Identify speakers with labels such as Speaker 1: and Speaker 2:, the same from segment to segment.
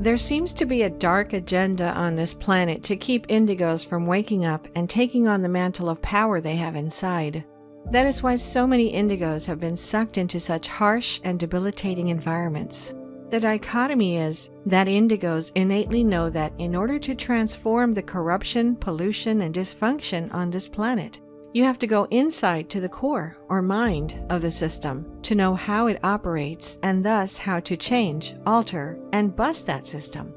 Speaker 1: There seems to be a dark agenda on this planet to keep indigos from waking up and taking on the mantle of power they have inside. That is why so many indigos have been sucked into such harsh and debilitating environments. The dichotomy is that indigos innately know that in order to transform the corruption, pollution, and dysfunction on this planet, you have to go inside to the core or mind of the system to know how it operates and thus how to change, alter, and bust that system.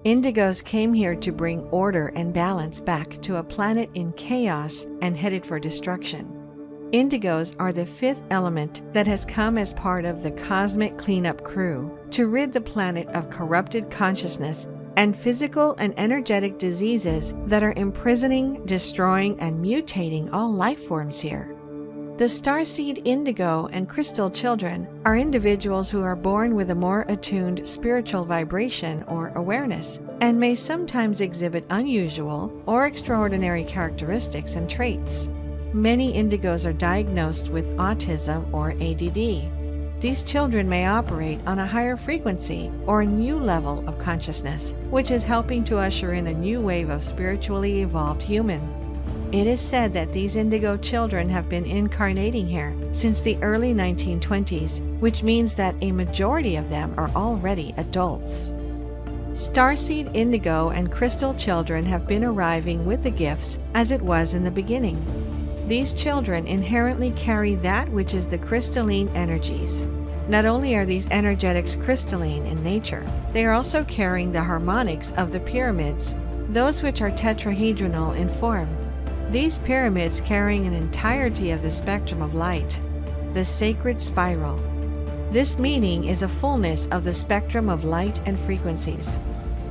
Speaker 1: Indigos came here to bring order and balance back to a planet in chaos and headed for destruction. Indigos are the fifth element that has come as part of the cosmic cleanup crew to rid the planet of corrupted consciousness and physical and energetic diseases that are imprisoning, destroying, and mutating all life forms here. The Starseed Indigo and Crystal children are individuals who are born with a more attuned spiritual vibration or awareness and may sometimes exhibit unusual or extraordinary characteristics and traits. Many indigos are diagnosed with autism or ADD. These children may operate on a higher frequency or a new level of consciousness, which is helping to usher in a new wave of spiritually evolved human. It is said that these indigo children have been incarnating here since the early 1920s, which means that a majority of them are already adults. Starseed Indigo and Crystal children have been arriving with the gifts as it was in the beginning. These children inherently carry that which is the crystalline energies. Not only are these energetics crystalline in nature, they are also carrying the harmonics of the pyramids, those which are tetrahedronal in form. These pyramids carrying an entirety of the spectrum of light, the sacred spiral. This meaning is a fullness of the spectrum of light and frequencies,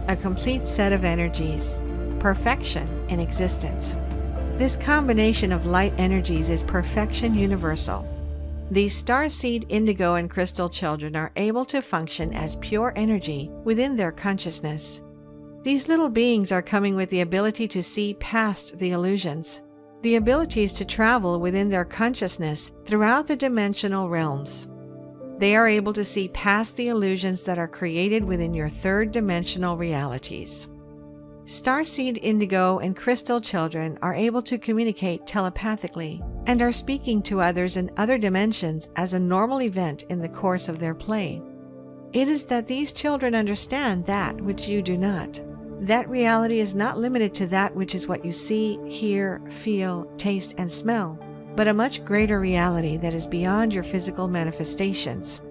Speaker 1: a complete set of energies, perfection in existence. This combination of light energies is perfection universal. These Starseed Indigo and Crystal children are able to function as pure energy within their consciousness. These little beings are coming with the ability to see past the illusions, the abilities to travel within their consciousness throughout the dimensional realms. They are able to see past the illusions that are created within your third dimensional realities. Starseed Indigo and Crystal children are able to communicate telepathically and are speaking to others in other dimensions as a normal event in the course of their play. It is that these children understand that which you do not. That reality is not limited to that which is what you see, hear, feel, taste, and smell, but a much greater reality that is beyond your physical manifestations.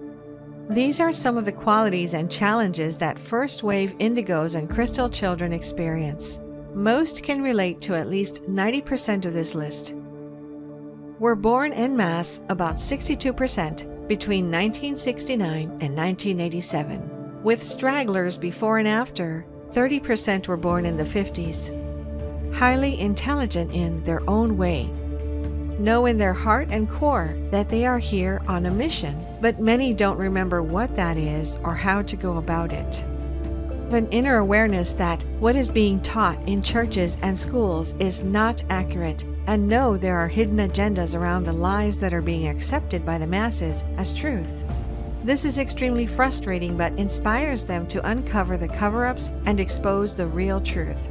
Speaker 1: These are some of the qualities and challenges that first-wave indigos and crystal children experience. Most can relate to at least 90% of this list. Were born en masse, about 62%, between 1969 and 1987. With stragglers before and after, 30% were born in the 50s. Highly intelligent in their own way. Know in their heart and core that they are here on a mission, but many don't remember what that is or how to go about it. An inner awareness that what is being taught in churches and schools is not accurate, and know there are hidden agendas around the lies that are being accepted by the masses as truth. This is extremely frustrating, but inspires them to uncover the cover-ups and expose the real truth.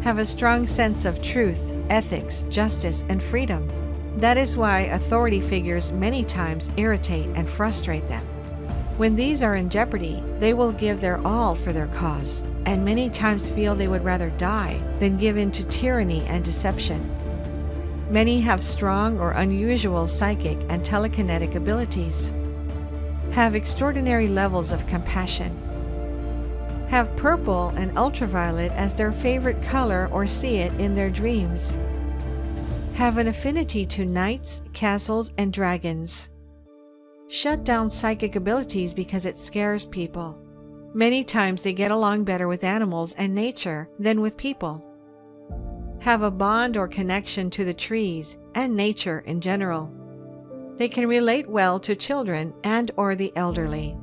Speaker 1: Have a strong sense of truth, ethics, justice, and freedom. That is why authority figures many times irritate and frustrate them. When these are in jeopardy, they will give their all for their cause, and many times feel they would rather die than give in to tyranny and deception. Many have strong or unusual psychic and telekinetic abilities. Have extraordinary levels of compassion. Have purple and ultraviolet as their favorite color or see it in their dreams. Have an affinity to knights, castles, and dragons. Shut down psychic abilities because it scares people. Many times they get along better with animals and nature than with people. Have a bond or connection to the trees and nature in general. They can relate well to children and or the elderly.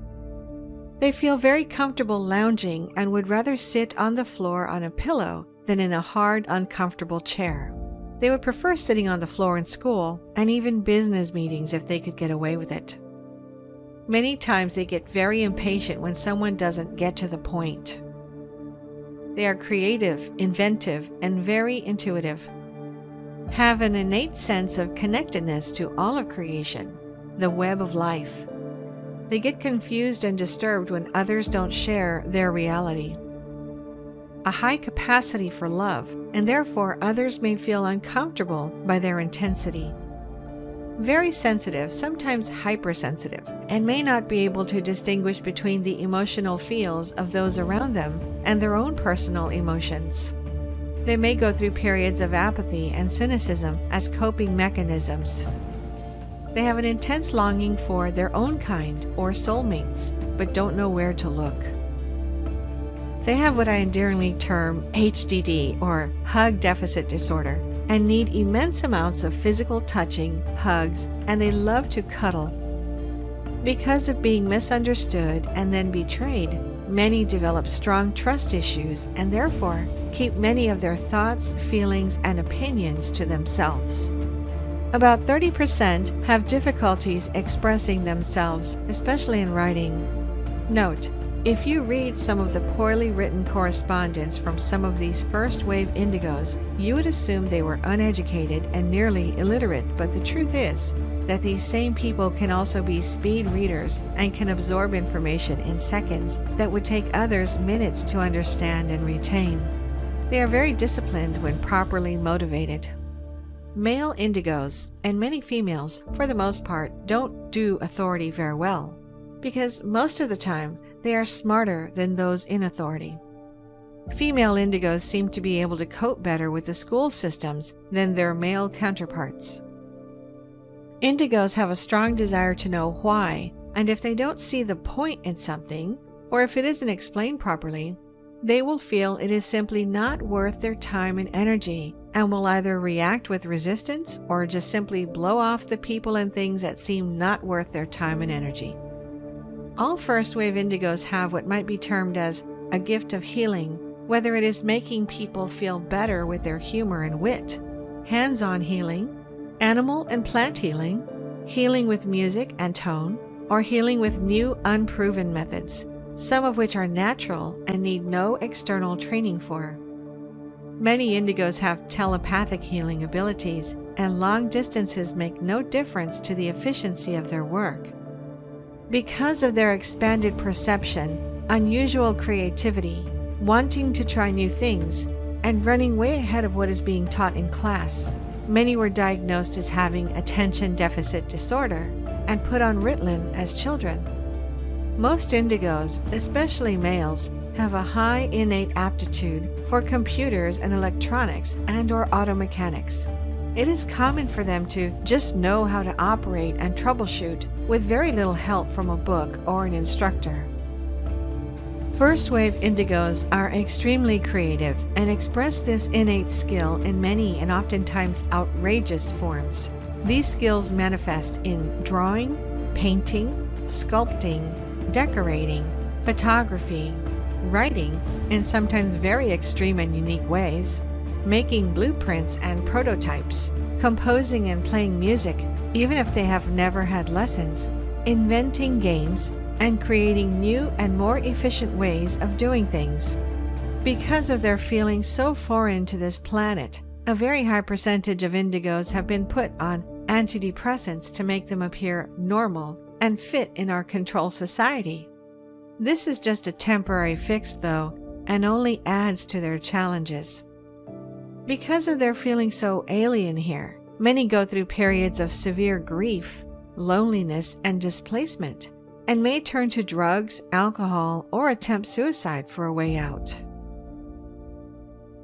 Speaker 1: They feel very comfortable lounging and would rather sit on the floor on a pillow than in a hard, uncomfortable chair. They would prefer sitting on the floor in school and even business meetings if they could get away with it. Many times they get very impatient when someone doesn't get to the point. They are creative, inventive, and very intuitive. Have an innate sense of connectedness to all of creation, the web of life. They get confused and disturbed when others don't share their reality. A high capacity for love, and therefore others may feel uncomfortable by their intensity. Very sensitive, sometimes hypersensitive, and may not be able to distinguish between the emotional feels of those around them and their own personal emotions. They may go through periods of apathy and cynicism as coping mechanisms. They have an intense longing for their own kind or soulmates, but don't know where to look. They have what I endearingly term HDD, or hug deficit disorder, and need immense amounts of physical touching, hugs, and they love to cuddle. Because of being misunderstood and then betrayed, many develop strong trust issues and therefore keep many of their thoughts, feelings, and opinions to themselves. About 30% have difficulties expressing themselves, especially in writing. Note, if you read some of the poorly written correspondence from some of these first-wave indigos, you would assume they were uneducated and nearly illiterate, but the truth is that these same people can also be speed readers and can absorb information in seconds that would take others minutes to understand and retain. They are very disciplined when properly motivated. Male indigos, and many females, for the most part, don't do authority very well, because most of the time they are smarter than those in authority. Female indigos seem to be able to cope better with the school systems than their male counterparts. Indigos have a strong desire to know why, and if they don't see the point in something, or if it isn't explained properly, they will feel it is simply not worth their time and energy, and will either react with resistance or just simply blow off the people and things that seem not worth their time and energy. All first-wave indigos have what might be termed as a gift of healing, whether it is making people feel better with their humor and wit, hands-on healing, animal and plant healing, healing with music and tone, or healing with new unproven methods, some of which are natural and need no external training for. Many indigos have telepathic healing abilities, and long distances make no difference to the efficiency of their work. Because of their expanded perception, unusual creativity, wanting to try new things, and running way ahead of what is being taught in class, many were diagnosed as having attention deficit disorder and put on Ritalin as children. Most indigos, especially males, have a high innate aptitude for computers and electronics and/or auto mechanics. It is common for them to just know how to operate and troubleshoot with very little help from a book or an instructor. First-wave indigos are extremely creative and express this innate skill in many and oftentimes outrageous forms. These skills manifest in drawing, painting, sculpting, decorating, photography, writing, in sometimes very extreme and unique ways, making blueprints and prototypes, composing and playing music, even if they have never had lessons, inventing games, and creating new and more efficient ways of doing things. Because of their feeling so foreign to this planet, a very high percentage of indigos have been put on antidepressants to make them appear normal and fit in our control society. This is just a temporary fix, though, and only adds to their challenges. Because of their feeling so alien here, many go through periods of severe grief, loneliness, and displacement, and may turn to drugs, alcohol, or attempt suicide for a way out.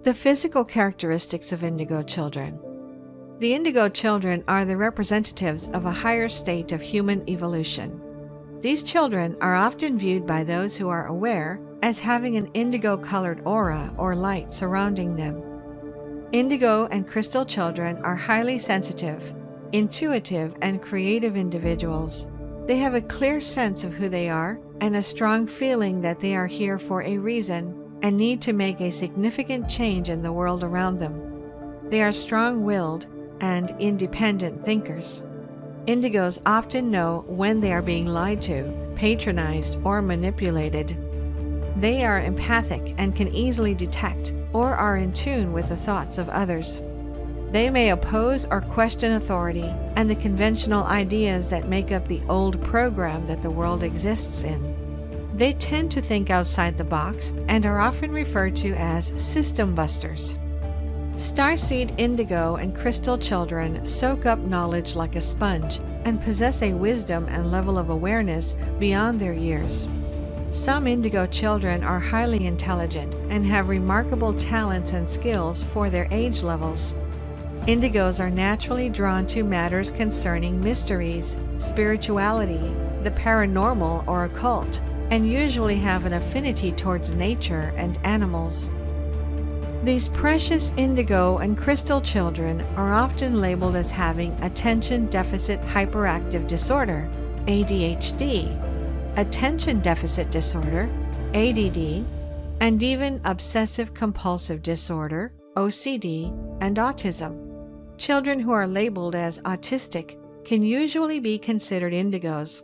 Speaker 1: The physical characteristics of indigo children. The indigo children are the representatives of a higher state of human evolution. These children are often viewed by those who are aware as having an indigo-colored aura or light surrounding them. Indigo and crystal children are highly sensitive, intuitive, and creative individuals. They have a clear sense of who they are and a strong feeling that they are here for a reason and need to make a significant change in the world around them. They are strong-willed and independent thinkers. Indigos often know when they are being lied to, patronized, or manipulated. They are empathic and can easily detect or are in tune with the thoughts of others. They may oppose or question authority and the conventional ideas that make up the old program that the world exists in. They tend to think outside the box and are often referred to as system busters. Starseed Indigo and Crystal children soak up knowledge like a sponge and possess a wisdom and level of awareness beyond their years. Some Indigo children are highly intelligent and have remarkable talents and skills for their age levels. Indigos are naturally drawn to matters concerning mysteries, spirituality, the paranormal or occult, and usually have an affinity towards nature and animals. These precious Indigo and Crystal children are often labeled as having Attention Deficit Hyperactive Disorder, ADHD, Attention Deficit Disorder, ADD, and even Obsessive Compulsive Disorder, OCD, and autism. Children who are labeled as autistic can usually be considered Indigos.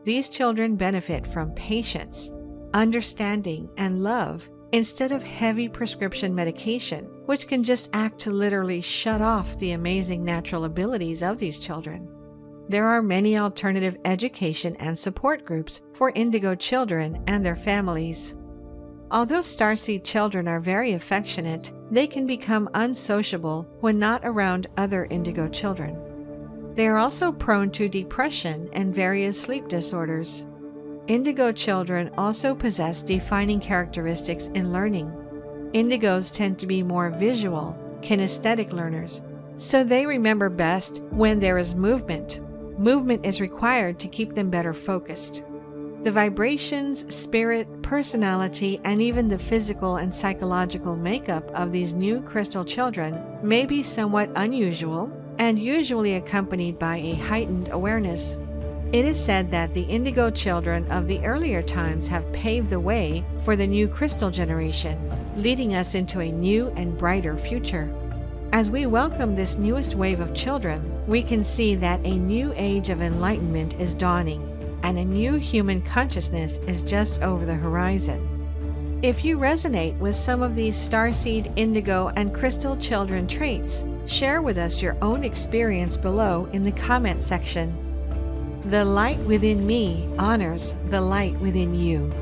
Speaker 1: These children benefit from patience, understanding, and love instead of heavy prescription medication, which can just act to literally shut off the amazing natural abilities of these children. There are many alternative education and support groups for Indigo children and their families. Although Starseed children are very affectionate, they can become unsociable when not around other Indigo children. They are also prone to depression and various sleep disorders. Indigo children also possess defining characteristics in learning. Indigos tend to be more visual, kinesthetic learners, so they remember best when there is movement. Movement is required to keep them better focused. The vibrations, spirit, personality, and even the physical and psychological makeup of these new crystal children may be somewhat unusual and usually accompanied by a heightened awareness. It is said that the Indigo children of the earlier times have paved the way for the new crystal generation, leading us into a new and brighter future. As we welcome this newest wave of children, we can see that a new age of enlightenment is dawning, and a new human consciousness is just over the horizon. If you resonate with some of these Starseed, Indigo, and Crystal children traits, share with us your own experience below in the comment section. The light within me honors the light within you.